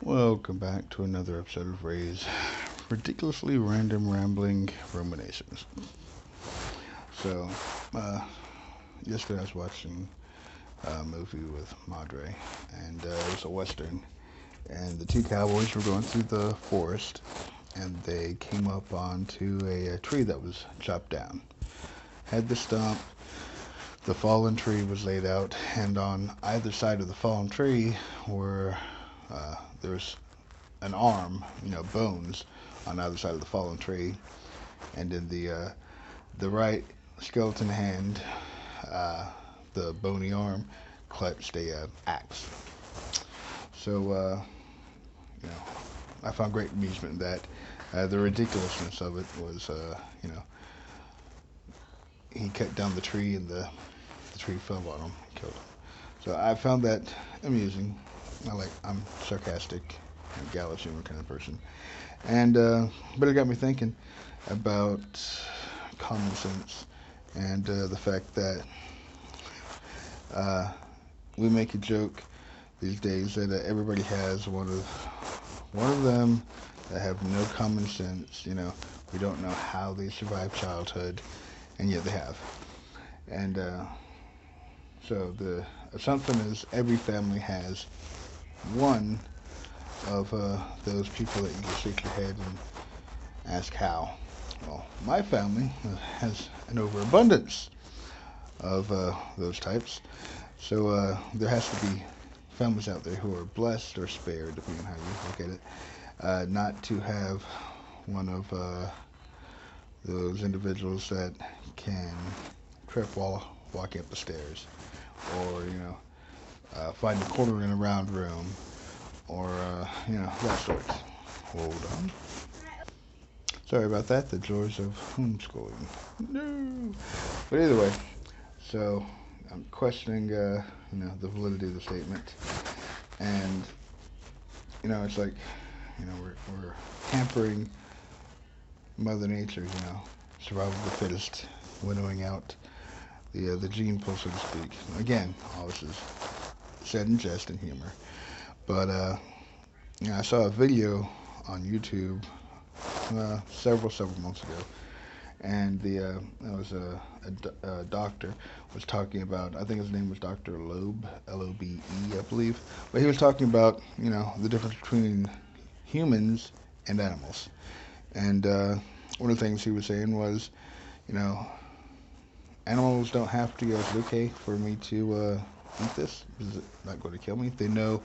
Welcome back to another episode of Ray's ridiculously random rambling ruminations. So, uh, yesterday I was watching a movie with Madre, and it was a western. And the two cowboys were going through the forest, and they came up onto a tree that was chopped down. Had the stump, the fallen tree was laid out, and on either side of the fallen tree were there was an arm, bones on either side of the fallen tree, and in the right skeleton hand, uh, the bony arm clutched a axe. So I found great amusement in that. The ridiculousness of it was, he cut down the tree and the tree fell on him, and killed him. So I found that amusing. I'm sarcastic and gallows humor kind of person. And but it got me thinking about common sense and the fact that uh, we make a joke these days that everybody has one of them that have no common sense. We don't know how they survived childhood, and yet they have. And so the assumption is every family has one of those people that you just shake your head and ask how. Well, my family has an overabundance of those types. So there has to be families out there who are blessed or spared, depending on how you look at it, not to have one of those individuals that can trip while walking up the stairs, or find a corner in a round room, or that sort. Hold on. Sorry about that. The joys of homeschooling. No. But either way, so I'm questioning, the validity of the statement, and it's like, we're hampering Mother Nature, survival of the fittest, winnowing out the gene pool, so to speak. Again, all this is said in jest and humor, but I saw a video on YouTube several months ago, and it was a doctor was talking about. I think his name was Dr. Loeb, Lobe, I believe. But he was talking about the difference between humans and animals, and one of the things he was saying was, you know, animals don't have to go, it's okay for me to eat this. Is it not going to kill me? They know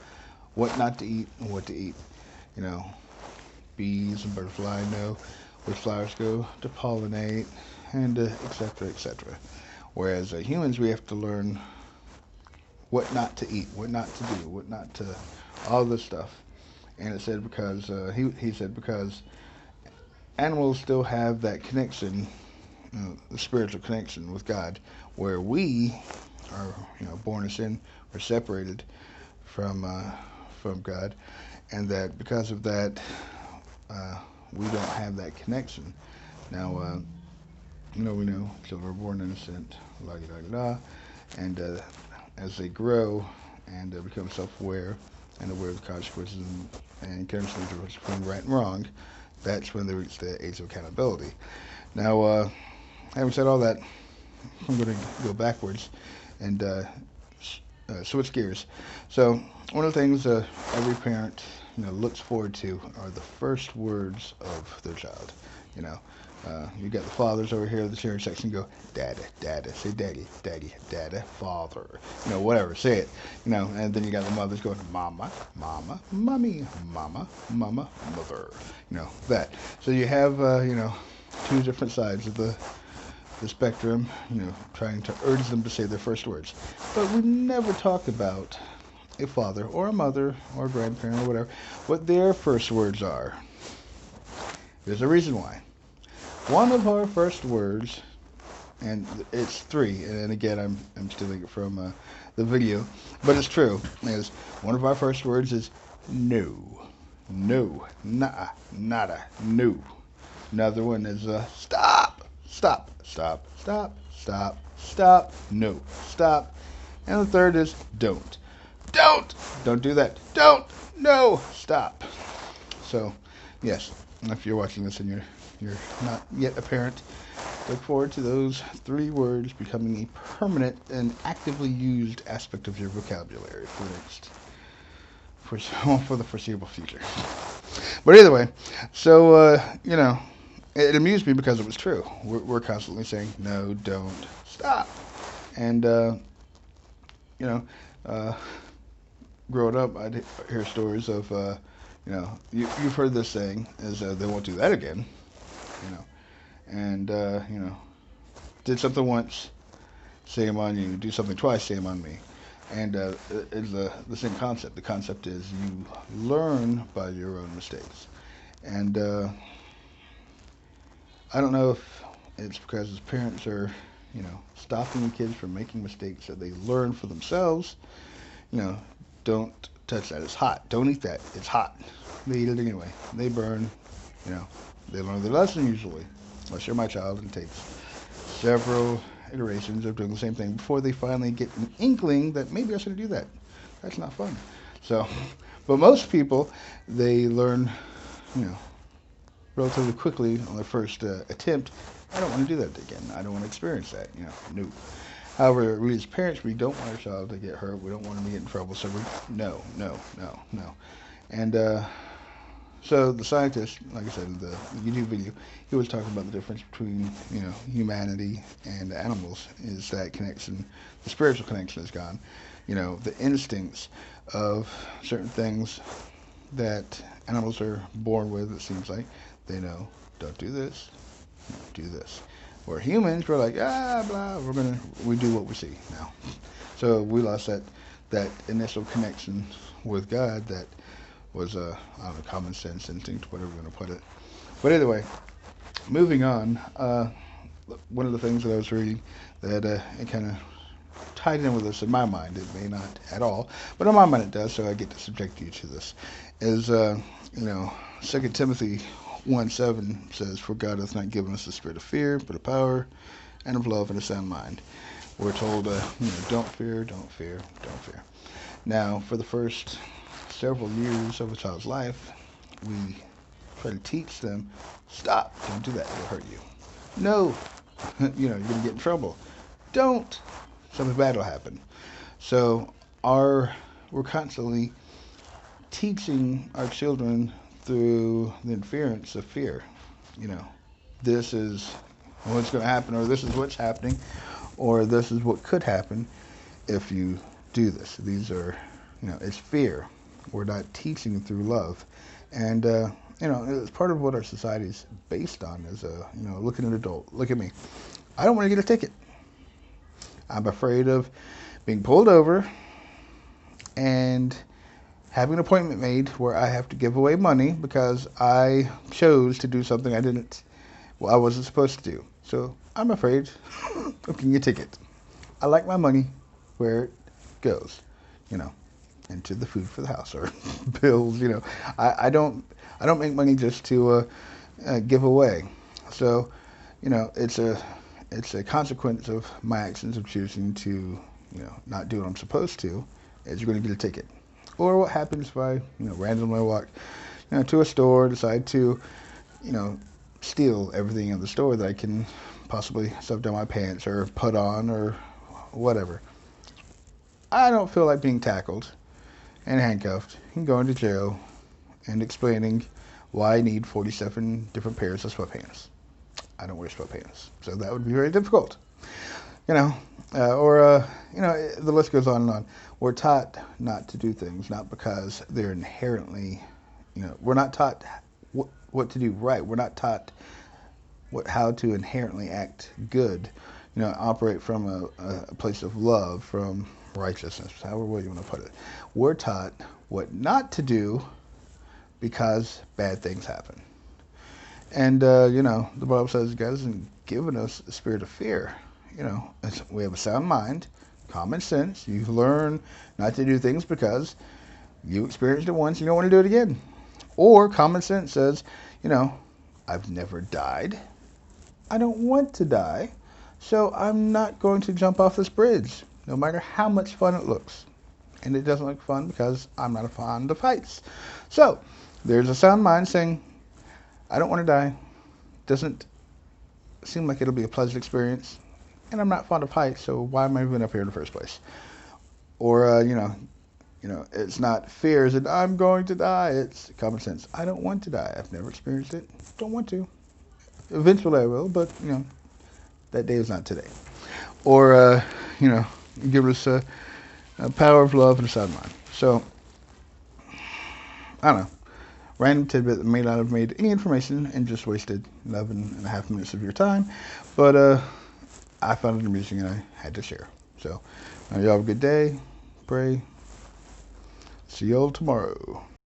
what not to eat and what to eat. You know, bees and butterfly know which flowers go to pollinate, and etc. etc. Whereas humans, we have to learn what not to eat, what not to do, what not to, all this stuff. And it said because he said because animals still have that connection, the spiritual connection with God, where we are, born in sin, we're separated from God, and that because of that, we don't have that connection. Now, we know children are born innocent, la da da da, and as they grow and become self-aware and aware of the consequences and can understand the difference between right and wrong, that's when they reach the age of accountability. Now, having said all that, I'm going to go backwards and switch gears. So, one of the things every parent looks forward to are the first words of their child. You know, you got the fathers over here in the cheering section go, "Daddy, daddy," say "Daddy, daddy, daddy," "Father," whatever, say it. And then you got the mothers going, "Mama, mama, mommy, mama, mama, mother." That. So you have two different sides of the spectrum, trying to urge them to say their first words. But we never talk about a father or a mother or a grandparent or whatever, what their first words are. There's a reason why. One of our first words, and it's three, and again, I'm stealing it from the video, but it's true, is one of our first words is no. No. Nah. Nada. No. Another one is stop. Stop. Stop. Stop. Stop. Stop. No. Stop. And the third is don't. don't do that. Don't, no, stop. So, yes, if you're watching this and you're not yet a parent, look forward to those 3 words becoming a permanent and actively used aspect of your vocabulary for the foreseeable future. But either way, so it amused me because it was true. We're constantly saying no, don't, stop, and you know, uh, growing up, I'd hear stories of you've heard this saying is they won't do that again, you know, and did something once, shame on you. Do something twice, shame on me. And it's the same concept. The concept is you learn by your own mistakes. And I don't know if it's because his parents are, stopping kids from making mistakes that they learn for themselves. You know, don't touch that. It's hot. Don't eat that. It's hot. They eat it anyway. They burn. You know, they learn their lesson usually. Unless you're my child, and it takes several iterations of doing the same thing before they finally get an inkling that maybe I shouldn't do that. That's not fun. So, but most people, they learn, you know, relatively quickly on their first attempt. I don't want to do that again. I don't want to experience that. No. However, we as parents, we don't want our child to get hurt. We don't want them to get in trouble. So no. And so the scientist, like I said in the YouTube video, he was talking about the difference between humanity and animals. Is that connection, the spiritual connection is gone. The instincts of certain things that animals are born with. It seems like they know, don't do this, do this. Where humans, we're like, blah, we do what we see now. So we lost that initial connection with God that was a common sense instinct, whatever you want to put it. But anyway, moving on. One of the things that I was reading that it kind of tied in with this in my mind. It may not at all, but in my mind it does. So I get to subject you to this. Is 2 Timothy 1:7 says, "For God hath not given us the spirit of fear, but of power, and of love, and a sound mind." We're told, don't fear, don't fear, don't fear. Now, for the first several years of a child's life, we try to teach them, stop, don't do that, it'll hurt you. No, you're going to get in trouble. Don't, something bad will happen. So we're constantly teaching our children through the inference of fear. This is what's going to happen, or this is what's happening, or this is what could happen if you do this. These are, it's fear. We're not teaching through love. And, it's part of what our society is based on is, look at an adult. Look at me. I don't want to get a ticket. I'm afraid of being pulled over and having an appointment made where I have to give away money because I chose to do something I wasn't supposed to do. So I'm afraid of getting a ticket. I like my money where it goes, into the food for the house or bills. I don't make money just to give away. So, it's a consequence of my actions of choosing to, not do what I'm supposed to. Is you're going to get a ticket. Or what happens if I, randomly walk, to a store, decide to, steal everything in the store that I can possibly stuff down my pants or put on or whatever. I don't feel like being tackled and handcuffed and going to jail and explaining why I need 47 different pairs of sweatpants. I don't wear sweatpants, so that would be very difficult. The list goes on and on. We're taught not to do things, not because they're inherently, we're not taught what to do right. We're not taught how to inherently act good, operate from a place of love, from righteousness, however you want to put it. We're taught what not to do because bad things happen. And, the Bible says God hasn't given us a spirit of fear. We have a sound mind, common sense. You learn not to do things because you experienced it once, you don't want to do it again. Or common sense says, I've never died. I don't want to die, so I'm not going to jump off this bridge, no matter how much fun it looks. and it doesn't look fun because I'm not fond of heights. So there's a sound mind saying, I don't want to die. Doesn't seem like it'll be a pleasant experience, and I'm not fond of heights, so why am I even up here in the first place? Or it's not fear that I'm going to die. It's common sense. I don't want to die. I've never experienced it. Don't want to. Eventually I will, but that day is not today. Or give us a power of love and a sound mind. So I don't know. Random tidbit that may not have made any information and just wasted 11.5 minutes of your time. But I found it amusing and I had to share. So y'all have a good day. Pray. See y'all tomorrow.